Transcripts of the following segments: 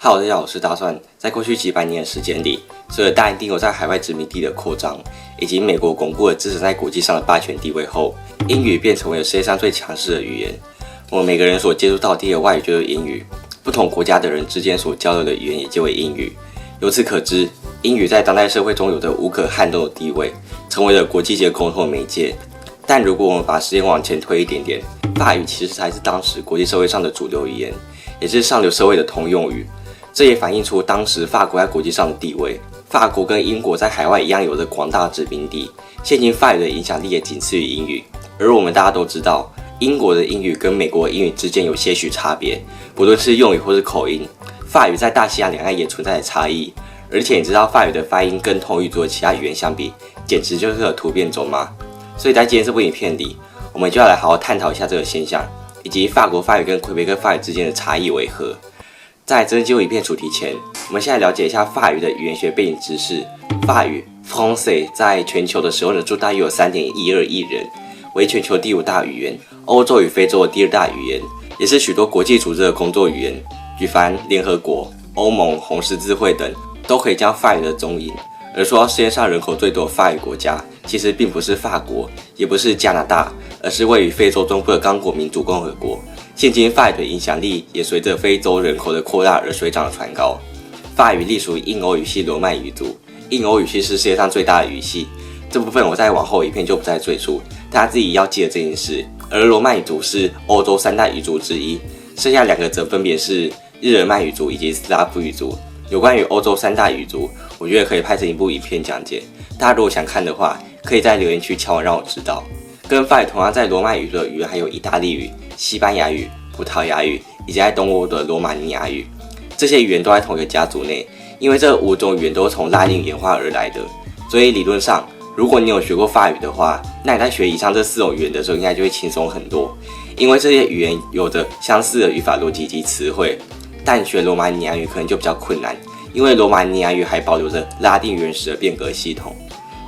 Hello， 大家好，我是大蒜。在过去几百年的时间里，随着大英帝国在海外殖民地的扩张，以及美国巩固了自身在国际上的霸权地位后，英语便成为了世界上最强势的语言。我们每个人所接触到第一个外语就是英语，不同国家的人之间所交流的语言也皆为英语。由此可知，英语在当代社会中有着无可撼动的地位，成为了国际间沟通的媒介。但如果我们把时间往前推一点点，法语其实才是当时国际社会上的主流语言，也是上流社会的通用语。这也反映出当时法国在国际上的地位。法国跟英国在海外一样有着广大的殖民地，现今法语的影响力也仅次于英语。而我们大家都知道，英国的英语跟美国的英语之间有些许差别，不论是用语或是口音。法语在大西洋两岸也存在着差异，而且你知道法语的发音跟同语族的其他语言相比，简直就是个突变种吗？所以在今天这部影片里，我们就要来好好探讨一下这个现象，以及法国法语跟魁北克法语之间的差异为何。在真正进入影片主题前，我们先来了解一下法语的语言学背景知识。法语 Français 在全球的使用人数大约有 3.12 亿人，为全球第5大语言，欧洲与非洲的第2大语言，也是许多国际组织的工作语言。举凡联合国、欧盟、红十字会等，都可以将法语的中音。而说到世界上人口最多的法语国家，其实并不是法国，也不是加拿大，而是位于非洲中部的刚果民主共和国。现今法语的影响力也随着非洲人口的扩大而水涨船高。法语隶属于印欧语系罗曼语族，印欧语系是世界上最大的语系，这部分我在往后影片就不再赘述，大家自己要记得这件事。而罗曼语族是欧洲3大语族之一，剩下2个则分别是日耳曼语族以及斯拉夫语族。有关于欧洲3大语族，我觉得可以拍成一部影片讲解，大家如果想看的话，可以在留言区敲完让我知道。跟法语同样在罗曼语族的语言还有意大利语、西班牙语、葡萄牙语以及在东欧的罗马尼亚语，这些语言都在同一个家族内，因为这5种语言都是从拉丁语演化而来的，所以理论上，如果你有学过法语的话，那你在学以上这4种语言的时候，应该就会轻松很多，因为这些语言有着相似的语法逻辑及词汇。但学罗马尼亚语可能就比较困难，因为罗马尼亚语还保留着拉丁原始的变革系统。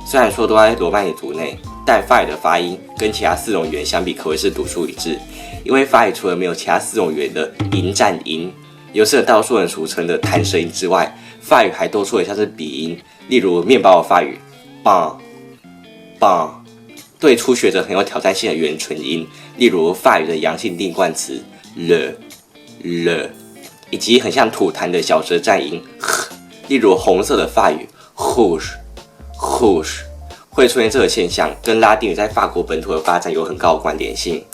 虽然说都在罗曼语族内，但法语的发音跟其他4种语言相比可谓是独树一帜。因为法语除了没有其他4种语言的音占音，有是大多数人俗称的弹舌音之外，法语还多出了像是鼻音，例如面包的法语 bon bon， 对初学者很有挑战性的元唇音，例如法语的阳性定冠词 le， 以及很像吐痰的小舌占音 例如红色的法语 rouge。会出现这个现象，跟拉丁语在法国本土的发展有很高的关联性。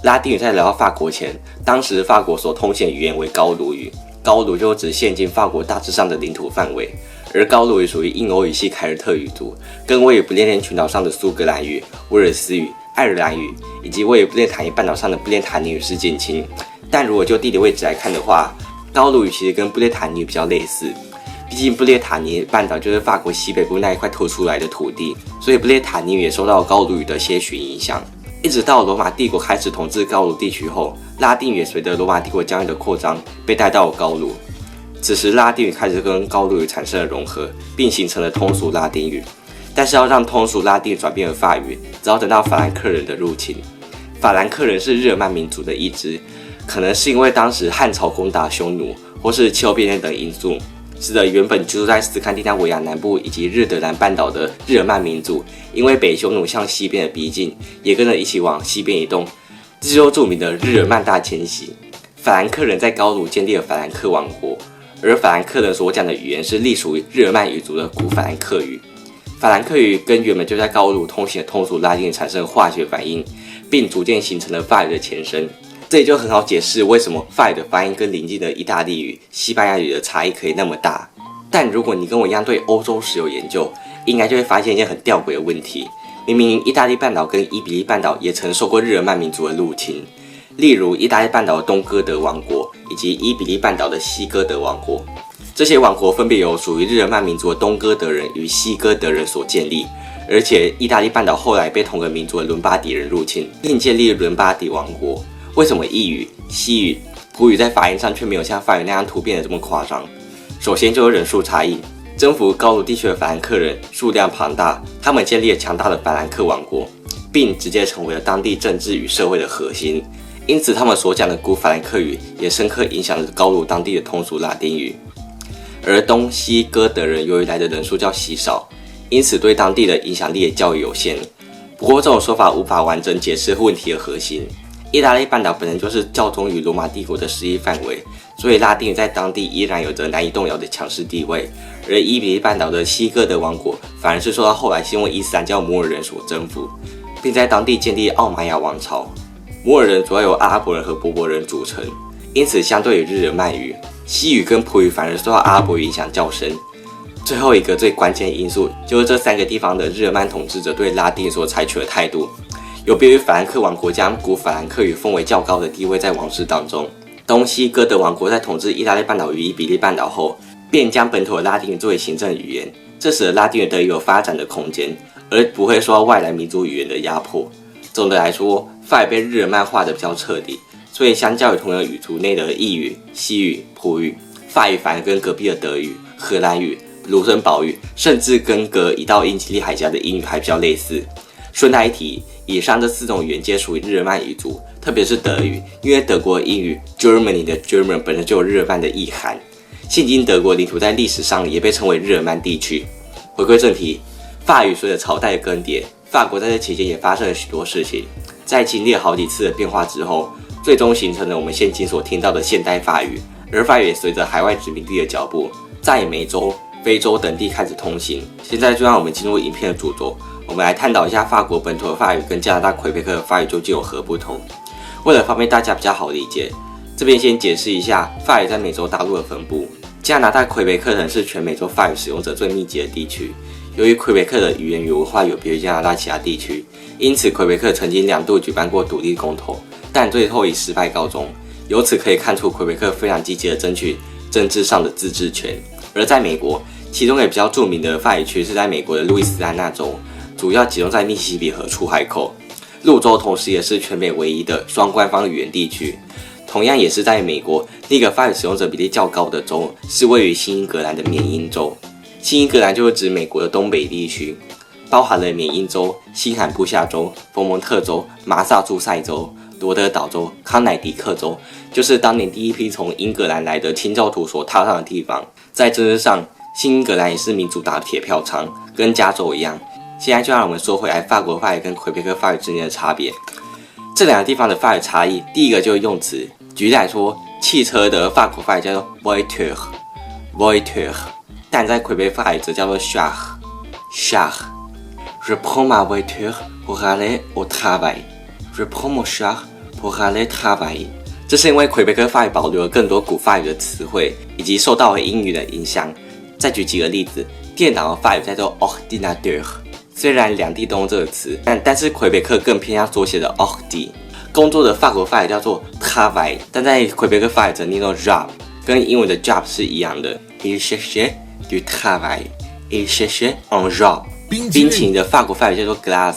拉丁语在来到法国前，当时法国所通行的语言为高卢语，高卢就指现今法国大致上的领土范围，而高卢语属于印欧语系凯尔特语族，跟位于不列颠群岛上的苏格兰语、威尔斯语、爱尔兰语以及位于不列坦尼半岛上的不列坦尼语是近亲。但如果就地理位置来看的话，高卢语其实跟不列坦尼语比较类似。毕竟不列塔尼半岛就是法国西北部那一块凸出来的土地，所以不列塔尼语也受到高卢语的些许影响。一直到罗马帝国开始统治高卢地区后，拉丁语也随着罗马帝国疆域的扩张被带到了高卢。此时拉丁语开始跟高卢语产生了融合，并形成了通俗拉丁语。但是要让通俗拉丁语转变为法语，只要等到法兰克人的入侵。法兰克人是日耳曼民族的一支，可能是因为当时汉朝攻打匈奴，或是气候变迁等因素，使得原本居住在斯堪的纳维亚南部以及日德兰半岛的日耳曼民族，因为北匈奴向西边的逼近，也跟着一起往西边移动，这就著名的日耳曼大迁徙。法兰克人在高卢建立了法兰克王国，而法兰克人所讲的语言是隶属于日耳曼语族的古法兰克语。法兰克语跟原本就在高卢通行的通俗拉丁语产生化学反应，并逐渐形成了法语的前身。这也就很好解释为什么法语的发音跟邻近的意大利语、西班牙语的差异可以那么大。但如果你跟我一样对欧洲史有研究，应该就会发现一件很吊诡的问题：明明意大利半岛跟伊比利半岛也曾受过日耳曼民族的入侵，例如意大利半岛的东哥德王国以及伊比利半岛的西哥德王国。这些王国分别由属于日耳曼民族的东哥德人与西哥德人所建立，而且意大利半岛后来被同个民族的伦巴底人入侵，并建立伦巴底王国。为什么意语、西语、葡语在发音上却没有像法语那样突变得这么夸张？首先就是人数差异，征服高卢地区的法兰克人数量庞大，他们建立了强大的法兰克王国，并直接成为了当地政治与社会的核心。因此他们所讲的古法兰克语也深刻影响了高卢当地的通俗拉丁语。而东西哥德人由于来的人数较稀少，因此对当地的影响力也较为有限。不过这种说法无法完整解释问题的核心。意大利半岛本身就是教宗与罗马帝国的势力范围，所以拉丁语在当地依然有着难以动摇的强势地位。而伊比利半岛的西哥德王国反而是受到后来信奉伊斯兰教摩尔人所征服，并在当地建立奥马亚王朝。摩尔人主要由阿拉伯人和柏柏人组成，因此相对于日耳曼语，西语跟葡语反而受到阿拉伯语影响较深。最后一个最关键的因素就是这3个地方的日耳曼统治者对拉丁所采取的态度。有别于法兰克王国将古法兰克语封为较高的地位在王室当中，东西哥德王国在统治意大利半岛与伊比利半岛后，便将本土的拉丁语作为行政语言，这使得拉丁语得以有发展的空间，而不会受到外来民族语言的压迫。总的来说，法语被日耳曼化的比较彻底，所以相较于同样语族内的意语、西语、葡语，法语反而跟隔壁的德语、荷兰语、卢森堡语，甚至跟隔一道英吉利海峡的英语还比较类似。顺带一提，以上这4种语言皆属于日耳曼语族，特别是德语，因为德国英语 Germany 的 German 本身就有日耳曼的意涵。现今德国领土在历史上也被称为日耳曼地区。回归正题，法语随着朝代的更迭，法国在这期间也发生了许多事情，在经历了好几次的变化之后，最终形成了我们现今所听到的现代法语。而法语也随着海外殖民地的脚步，在美洲、非洲等地开始通行。现在就让我们进入影片的主轴，我们来探讨一下法国本土的法语跟加拿大魁北克的法语究竟有何不同。为了方便大家比较好理解，这边先解释一下法语在美洲大陆的分布。加拿大魁北克城是全美洲法语使用者最密集的地区。由于魁北克的语言与文化有别于加拿大其他地区，因此魁北克曾经2度举办过独立公投，但最后以失败告终。由此可以看出魁北克非常积极的争取政治上的自治权。而在美国，其中一个比较著名的法语区是在美国的路易斯安那州，主要集中在密西西比河出海口。路州同时也是全美唯一的双官方语言地区。同样也是在美国，另一个法语使用者比例较高的州是位于新英格兰的缅因州。新英格兰就是指美国的东北地区，包含了缅因州、新罕布夏州、佛蒙特州、麻萨诸塞州、罗德岛州、康乃狄克州，就是当年第一批从英格兰来的清教徒所踏上的地方。在政治上，新英格兰也是民主党的铁票仓，跟加州一样。现在就让我们说回来法国法语跟魁北克法语之间的差别。这2个地方的法语差异，第一个就是用词。举例来说，汽车的法国法语叫做 voiture， 但在魁北克法语则叫做 char。Je prends ma voiture pour aller au travail. Je prends mon char pour aller travailler. 这是因为魁北克法语保留了更多古法语的词汇，以及受到了英语的影响。再举几个例子，电脑的法语叫做 ordinateur， 虽然2地都用这个词，但是魁北克更偏向缩写的 ordi。工作的法国法语叫做 travail， 但在魁北克法语则念作 job， 跟英文的 job 是一样的。Il cherchait du travail. Il cherchait un job。冰淇淋的法国法语叫做 glace，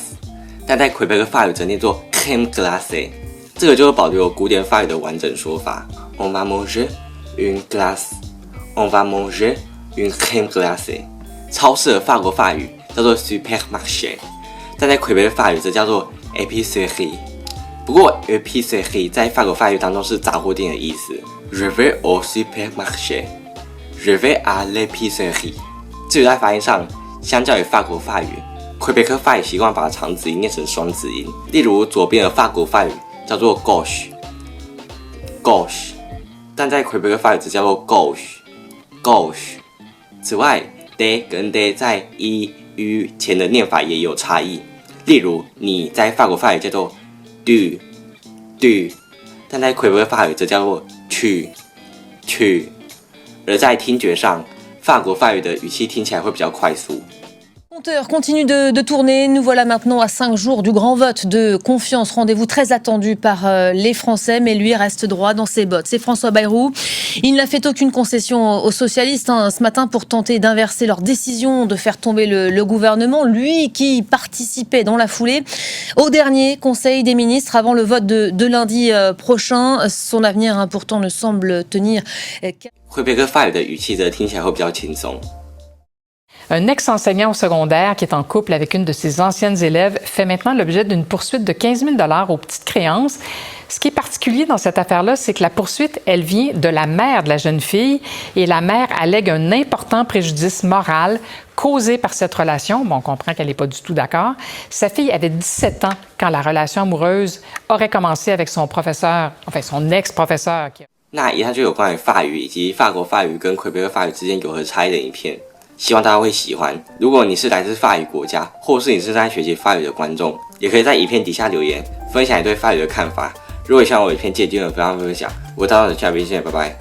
但在魁北克法语则念作 crème glacée。这个就是保留古典法语的完整说法。On va manger une glace. On va manger une crème glacée。超市的法国法语叫做 supermarché， 但在魁北克法语则叫做 épicerie。不过 épicerie 在法国法语当中是杂货店的意思。Je vais au supermarché. Je vais à l'épicerie。至于在发音上，相较于法国法语，魁北克法语习惯把长子音念成双子音。例如左边的法国法语叫做 gauche， 但在魁北克法语则叫做 gauche。此外 de 跟 de 在 u 前的念法也有差异。例如你在法国法语叫做 du， 但在魁北克法语则叫做 tu。而在听觉上，法国法语的语气听起来会比较快速。Compteur continue de tourner. Nous voilà maintenant à 5 jours du grand vote de confiance. Rendez-vous très attendu par les Français, mais lui reste droit dans ses bottes. C'est François Bayrou. Il n'a fait aucune concession aux socialistes ce matin pour tenter d'inverser leur décision de faire tomber le gouvernement. Lui qui participait dans la foulée au dernier Conseil des ministres avant le vote de lundi prochain. Son avenir pourtant ne semble tenir. 魁北克法语的语气则听起来会比较轻松。Un ex-enseignant au secondaire qui est en couple avec une de ses anciennes élèves fait maintenant l'objet d'une poursuite de 15 000 aux petites créances. Ce qui est particulier dans cette affaire-là, c'est que la poursuite, elle vient de la mère de la jeune fille et la mère allègue un important préjudice moral causé par cette relation. Bon, on comprend qu'elle n'est pas du tout d'accord. Sa fille avait 17 ans quand la relation amoureuse aurait commencé avec son professeur, enfin son ex-professeur. 那以上就有关于法语以及法国法语跟魁北克法语之间有何差异的影片，希望大家会喜欢。如果你是来自法语国家，或是你是在学习法语的观众，也可以在影片底下留言，分享你对法语的看法。如果喜欢我的影片，记得订阅、分享。我到下期见，拜拜。